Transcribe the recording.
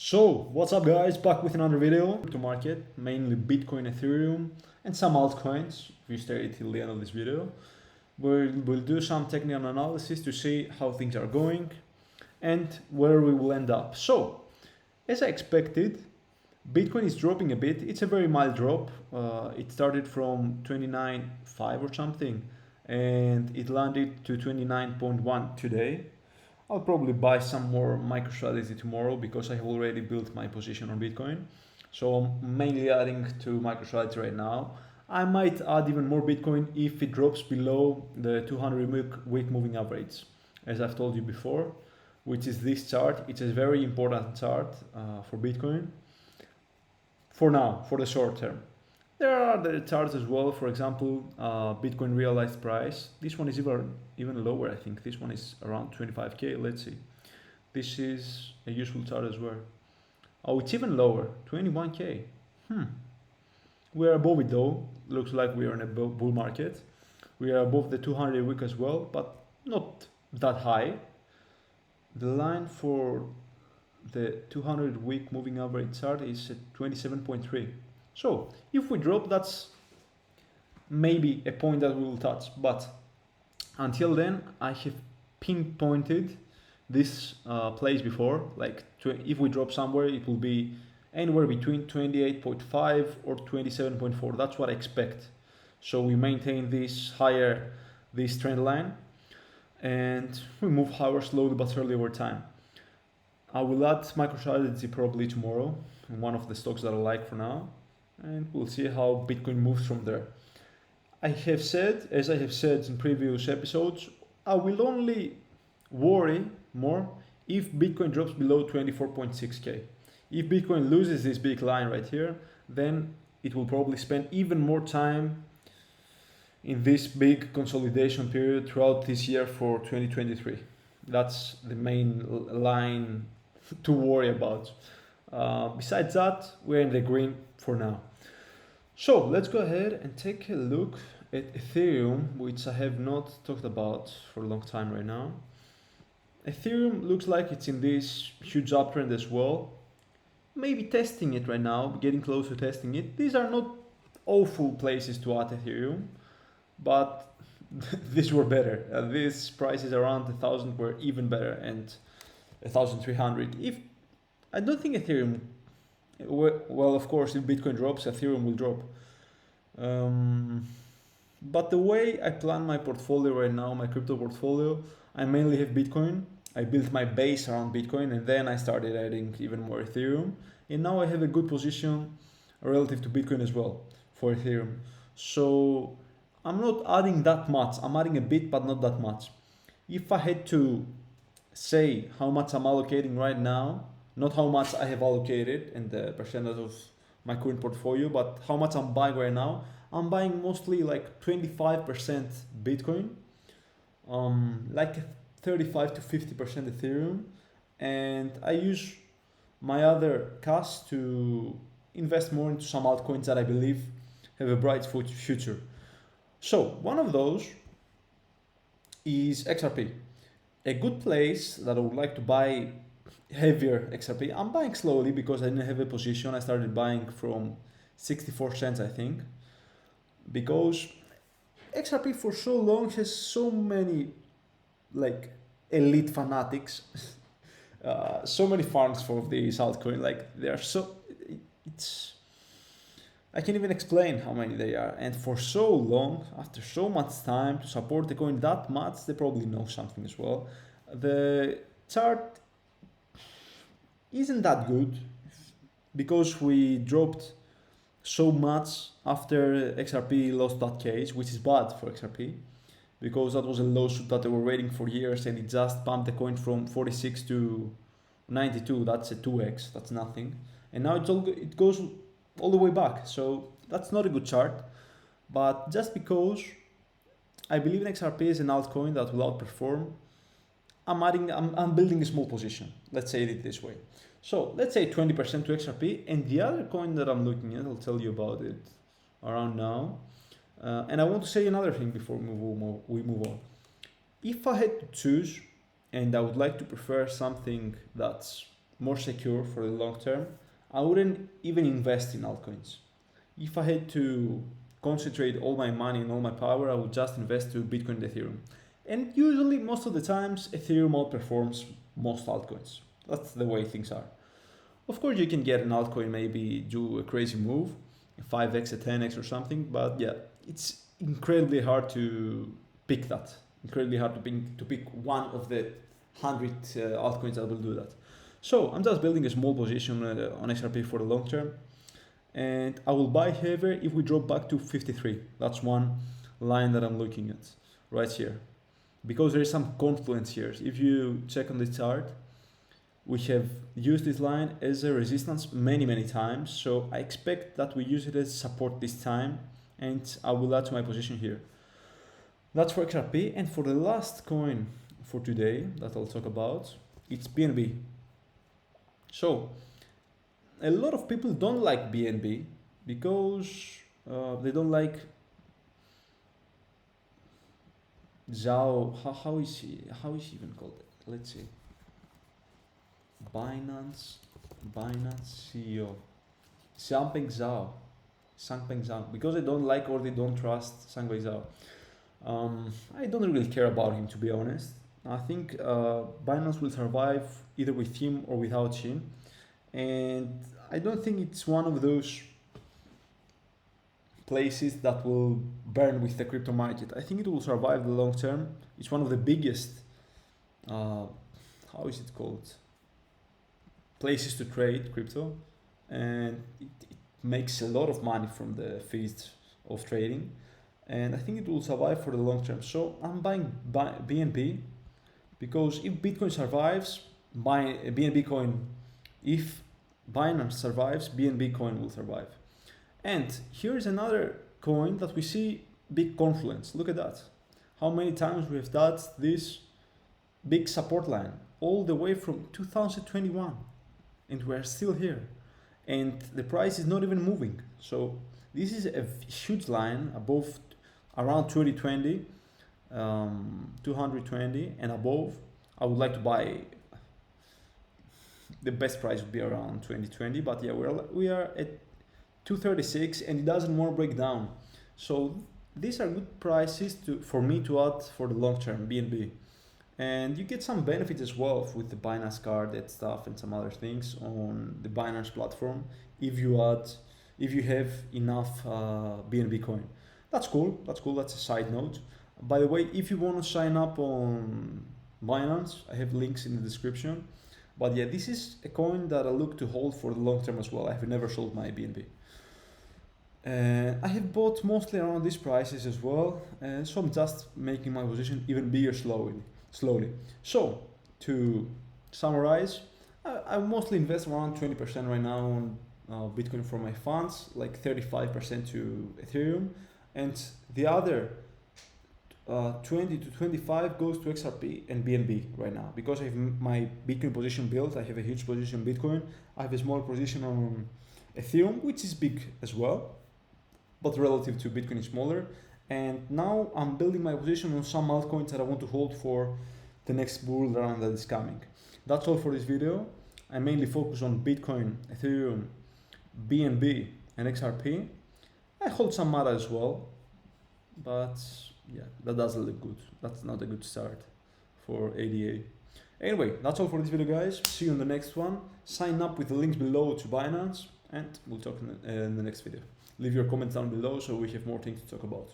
So, what's up guys, back with another video to market, mainly Bitcoin, Ethereum and some altcoins. If you stay till the end of this video, we'll do some technical analysis to see how things are going and where we will end up. So, as I expected, Bitcoin is dropping a bit. It's a very mild drop. It started from 29.5 or something and it landed to 29.1 today. I'll probably buy some more MicroStrategy tomorrow because I have already built my position on Bitcoin. So I'm mainly adding to MicroStrategy right now. I might add even more Bitcoin if it drops below the 200-week moving average, as I've told you before, which is this chart. It's a very important chart for Bitcoin for now, for the short term. There are other charts as well. For example, Bitcoin realized price. This one is even lower, I think. This one is around 25k. Let's see. This is a useful chart as well. Oh, it's even lower, 21k. We're above it though. Looks like we are in a bull market. We are above the 200 week as well, but not that high. The line for the 200 week moving average chart is at 27.3. So if we drop, that's maybe a point that we will touch. But until then, I have pinpointed this place before. Like if we drop somewhere, it will be anywhere between 28.5 or 27.4. That's what I expect. So we maintain this trend line, and we move higher slowly but surely over time. I will add MicroStrategy probably tomorrow, one of the stocks that I like for now, and we'll see how Bitcoin moves from there. I have said, as I have said in previous episodes, I will only worry more if Bitcoin drops below 24.6k. If Bitcoin loses this big line right here, then it will probably spend even more time in this big consolidation period throughout this year for 2023. That's the main line to worry about. Besides that, we're in the green for now. So let's go ahead and take a look at Ethereum, which I have not talked about for a long time right now. Ethereum looks like it's in this huge uptrend as well. Maybe testing it right now, getting close to testing it. These are not awful places to add Ethereum, but these were better. These prices around 1,000 were even better, and 1,300. If I don't think Ethereum, well, of course, if Bitcoin drops, Ethereum will drop. But the way I plan my portfolio right now, my crypto portfolio, I mainly have Bitcoin. I built my base around Bitcoin, and then I started adding even more Ethereum. And now I have a good position relative to Bitcoin as well for Ethereum. So I'm not adding that much. I'm adding a bit, but not that much. If I had to say how much I'm allocating right now, not how much I have allocated and the percentage of my current portfolio, but how much I'm buying right now, I'm buying mostly like 25% Bitcoin, like 35 to 50% Ethereum, and I use my other cash to invest more into some altcoins that I believe have a bright future. So one of those is XRP. A good place that I would like to buy heavier XRP. I'm buying slowly because I didn't have a position. I started buying from 64 cents, I think, because XRP for so long has so many like elite fanatics, so many farms for these altcoin. Like they are so, it's, I can't even explain how many they are. And for so long, after so much time to support the coin that much, they probably know something as well. The chart isn't that good because we dropped so much after XRP lost that case, which is bad for XRP because that was a lawsuit that they were waiting for years, and it just pumped the coin from 46 to 92. That's a 2x. That's nothing. And now it goes all the way back. So that's not a good chart. But just because I believe in XRP as an altcoin that will outperform, I'm building a small position. Let's say it this way. So let's say 20% to XRP, and the other coin that I'm looking at, I'll tell you about it around now. And I want to say another thing before we move on. If I had to choose, and I would like to prefer something that's more secure for the long term, I wouldn't even invest in altcoins. If I had to concentrate all my money and all my power, I would just invest to Bitcoin and Ethereum. And usually, most of the times, Ethereum outperforms most altcoins. That's the way things are. Of course, you can get an altcoin, maybe do a crazy move, a 5x, a 10x or something, but yeah, it's incredibly hard to pick that. Incredibly hard to pick one of the 100 altcoins that will do that. So I'm just building a small position on XRP for the long term, and I will buy heavier if we drop back to 53. That's one line that I'm looking at right here, because there is some confluence here. If you check on the chart, we have used this line as a resistance many times, so I expect that we use it as support this time, and I will add to my position here. That's for XRP. And for the last coin for today that I'll talk about, it's BNB. So a lot of people don't like BNB because they don't like Zhao. How is he even called? Let's see. Binance CEO Changpeng Zhao, because they don't like or they don't trust Changpeng Zhao. I don't really care about him, to be honest. I think Binance will survive either with him or without him, and I don't think it's one of those places that will burn with the crypto market. I think it will survive the long term. It's one of the biggest how is it called, places to trade crypto, and it makes a lot of money from the fees of trading, and I think it will survive for the long term. So I'm buying BNB because if Bitcoin survives, buy a BNB coin. If Binance survives, BNB coin will survive. And here's another coin that we see big confluence. Look at that. How many times we have touched this big support line all the way from 2021. And we're still here, and the price is not even moving. So this is a huge line above, around 220, 220 and above. I would like to buy. The best price would be around 2020, but yeah, we are at 236 and it doesn't want to break down. So these are good prices for me to add for the long term BNB. And you get some benefits as well with the Binance card and stuff and some other things on the Binance platform if you have enough BNB coin. That's cool. That's a side note. By the way, if you want to sign up on Binance, I have links in the description. But yeah, this is a coin that I look to hold for the long term as well. I have never sold my BNB. I have bought mostly around these prices as well, so I'm just making my position even bigger slowly. So to summarize, I mostly invest around 20% right now on Bitcoin for my funds, like 35% to Ethereum, and the other 20 to 25 goes to XRP and BNB right now, because I have my Bitcoin position built. I have a huge position on Bitcoin. I have a small position on Ethereum, which is big as well, but relative to Bitcoin is smaller. And now I'm building my position on some altcoins that I want to hold for the next bull run that is coming. That's all for this video. I mainly focus on Bitcoin, Ethereum, BNB, and XRP. I hold some MATA as well, but yeah, that doesn't look good. That's not a good start for ADA. Anyway, that's all for this video, guys. See you in the next one. Sign up with the links below to Binance, and we'll talk in the next video. Leave your comments down below so we have more things to talk about.